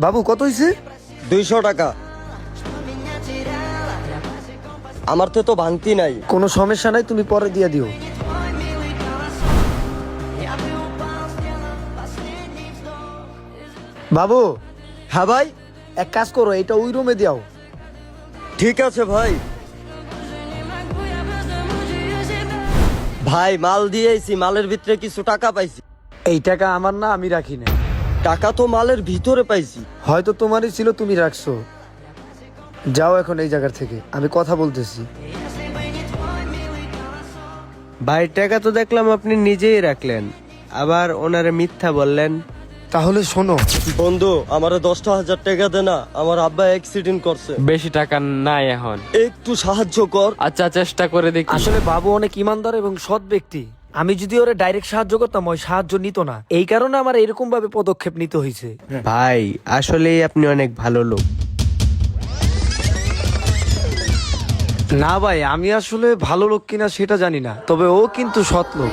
বাবু কত হয়েছে? 200 টাকা। আমার তো ভাঙতি নাই। কোনো সমস্যা নাই, তুমি পরে দিয়ে দিও। বাবু হ্যাঁ ভাই, এক কাজ করো, এটা ওই রুমে দিও। ঠিক আছে ভাই। ভাই মাল দিয়েছি, মালের ভিতরে কিছু টাকা পাইছি। এই টাকা আমার না, আমি রাখি না। টাকা তো মালের ভিতরে পাইছি। হয়তো তোমারই ছিল, তুমি রাখছো। যাও এখন এই জায়গা থেকে, আমি কথা বলতেছি। ভাই টাকা তো দেখলাম আপনি নিজেই রাখলেন, আবার ওনারে মিথ্যা বললেন। তাহলে শোনো বন্ধু, আমারে 10,000 টাকা দে না, আমার আব্বা অ্যাক্সিডেন্ট করছে। বেশি টাকা নাই এখন। একটু সাহায্য কর। আচ্ছা চেষ্টা করে দেখি। আসলে বাবু অনেক ইমানদার এবং সৎ ব্যক্তি। আমি যদি ওরে ডাইরেক্ট সাহায্য করতাম, ওই সাহায্য নিত না। এই কারণে আমার এরকম ভাবে পদক্ষেপ নিতে হয়েছে। ভাই আসলেই আপনি অনেক ভালো লোক। না ভাই, আমি আসলে ভালো লোক কিনা সেটা জানি না, তবে ও কিন্তু সৎ লোক।